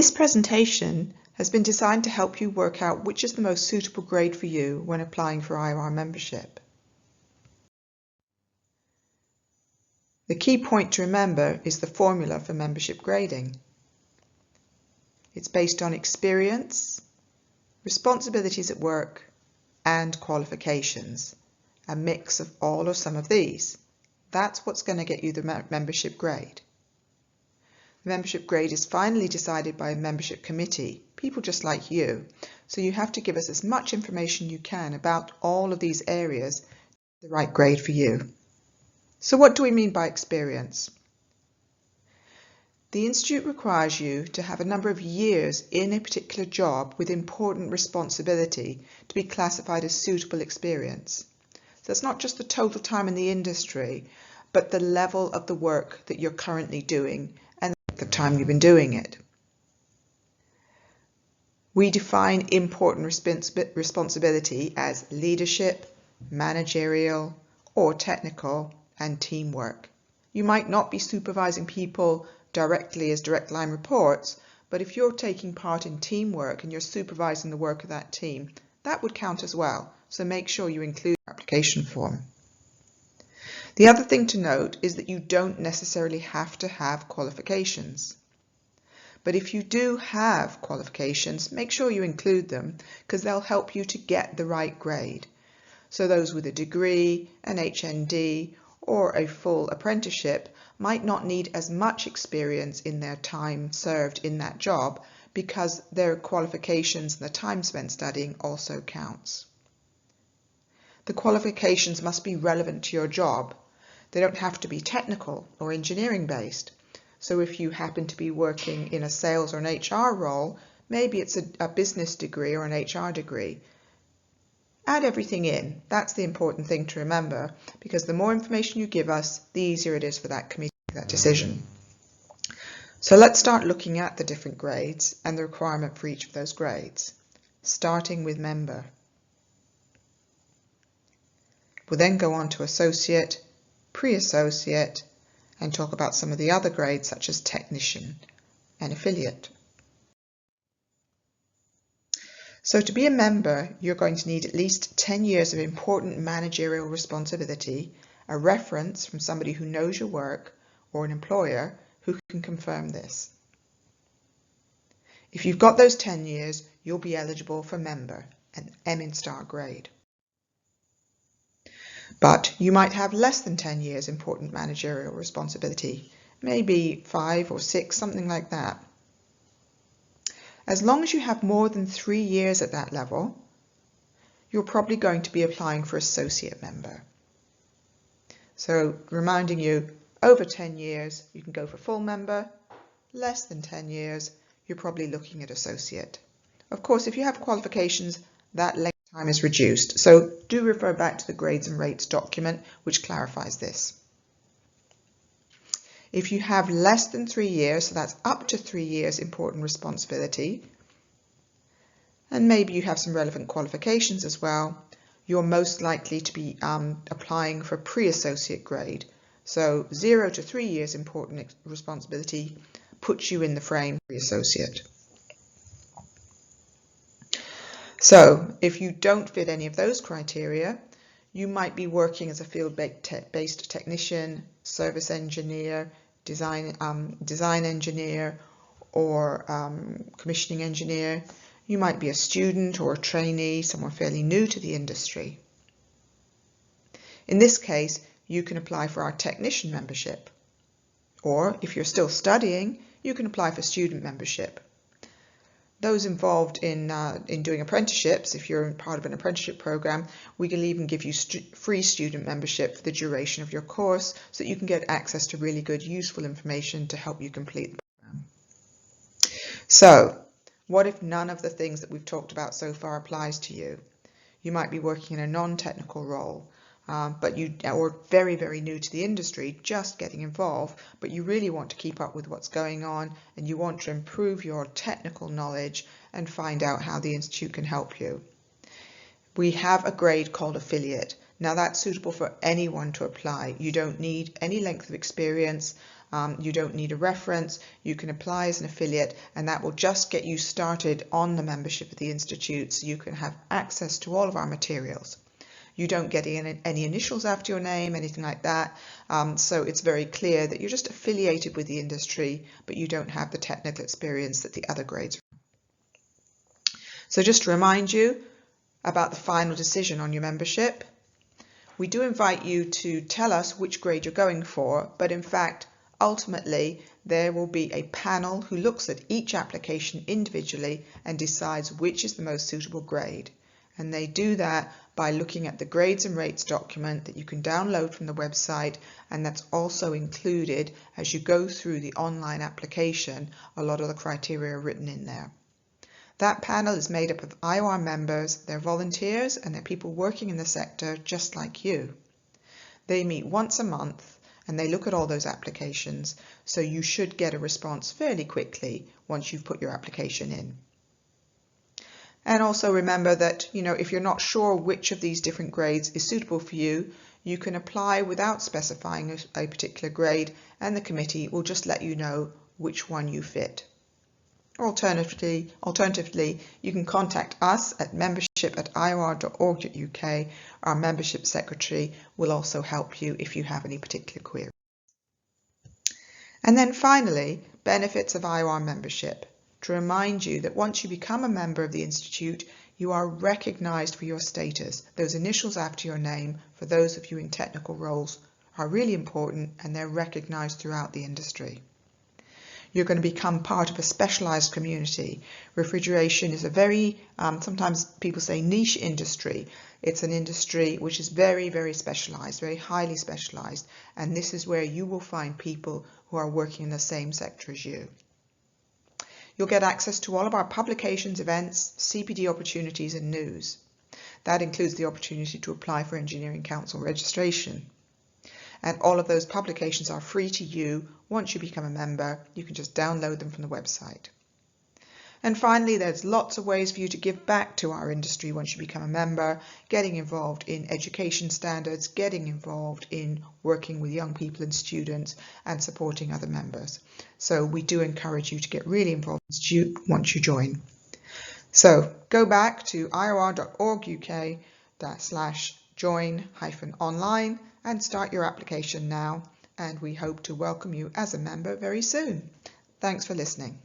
This presentation has been designed to help you work out which is the most suitable grade for you when applying for IOR membership. The key point to remember is the formula for membership grading. It's based on experience, responsibilities at work, and qualifications, a mix of all or some of these. That's what's going to get you the membership grade. The membership grade is finally decided by a membership committee, people just like you, so you have to give us as much information you can about all of these areas to get the right grade for you. So what do we mean by experience? The Institute requires you to have a number of years in a particular job with important responsibility to be classified as suitable experience. So it's not just the total time in the industry, but the level of the work that you're currently doing and the time you've been doing it. We define important responsibility as leadership, managerial, or technical, and teamwork. You might not be supervising people directly as direct line reports, but if you're taking part in teamwork and you're supervising the work of that team, that would count as well. So make sure you include your application form. The other thing to note is that you don't necessarily have to have qualifications. But if you do have qualifications, make sure you include them because they'll help you to get the right grade. So those with a degree, an HND, or a full apprenticeship might not need as much experience in their time served in that job because their qualifications and the time spent studying also counts. The qualifications must be relevant to your job. They don't have to be technical or engineering based. So if you happen to be working in a sales or an HR role, maybe it's a business degree or an HR degree. Add everything in. That's the important thing to remember, because the more information you give us, the easier it is for that committee to make that decision. So let's start looking at the different grades and the requirement for each of those grades, starting with member. We'll then go on to associate, pre-associate, and talk about some of the other grades such as technician and affiliate. So to be a member, you're going to need at least 10 years of important managerial responsibility, a reference from somebody who knows your work, or an employer who can confirm this. If you've got those 10 years, you'll be eligible for member, an M** grade. But you might have less than 10 years important managerial responsibility, maybe 5 or 6, something like that. As long as you have more than 3 years at that level, you're probably going to be applying for associate member. So reminding you, over 10 years, you can go for full member. Less than 10 years, you're probably looking at associate. Of course, if you have qualifications, that length of time is reduced. So do refer back to the grades and rates document, which clarifies this. If you have less than 3 years, so that's up to 3 years important responsibility, and maybe you have some relevant qualifications as well, you're most likely to be applying for pre-associate grade. So 0 to 3 years important responsibility puts you in the frame pre-associate. So if you don't fit any of those criteria, you might be working as a field-based technician, service engineer, design engineer, or commissioning engineer. You might be a student or a trainee, someone fairly new to the industry. In this case, you can apply for our technician membership. Or if you're still studying, you can apply for student membership. Those involved in doing apprenticeships, if you're part of an apprenticeship program, we can even give you free student membership for the duration of your course so that you can get access to really good, useful information to help you complete the program. So, what if none of the things that we've talked about so far applies to you? You might be working in a non-technical role, or very, very new to the industry, just getting involved, but you really want to keep up with what's going on and you want to improve your technical knowledge and find out how the Institute can help you. We have a grade called affiliate. Now that's suitable for anyone to apply. You don't need any length of experience. You don't need a reference. You can apply as an affiliate, and that will just get you started on the membership of the Institute, so you can have access to all of our materials. You don't get any initials after your name, anything like that. So it's very clear that you're just affiliated with the industry, but you don't have the technical experience that the other grades are. So just to remind you about the final decision on your membership, we do invite you to tell us which grade you're going for, but in fact, ultimately, there will be a panel who looks at each application individually and decides which is the most suitable grade. And they do that by looking at the grades and rates document that you can download from the website, and that's also included as you go through the online application. A lot of the criteria are written in there. That panel is made up of IOR members, they're volunteers, and they're people working in the sector just like you. They meet once a month and they look at all those applications, so you should get a response fairly quickly once you've put your application in. And also remember that, if you're not sure which of these different grades is suitable for you, you can apply without specifying a particular grade, and the committee will just let you know which one you fit. Alternatively, you can contact us at membership@ior.org.uk. Our membership secretary will also help you if you have any particular query. And then finally, benefits of IOR membership. To remind you that once you become a member of the Institute, you are recognised for your status. Those initials after your name, for those of you in technical roles, are really important, and they're recognised throughout the industry. You're going to become part of a specialised community. Refrigeration is a very, sometimes people say niche industry. It's an industry which is very, very specialised, very highly specialised, and this is where you will find people who are working in the same sector as you. You'll get access to all of our publications, events, CPD opportunities and news. That includes the opportunity to apply for Engineering Council registration. And all of those publications are free to you once you become a member. You can just download them from the website. And finally, there's lots of ways for you to give back to our industry once you become a member, getting involved in education standards, getting involved in working with young people and students, and supporting other members. So we do encourage you to get really involved in the Institute once you join. So go back to ior.org.uk/join-online and start your application now, and we hope to welcome you as a member very soon. Thanks for listening.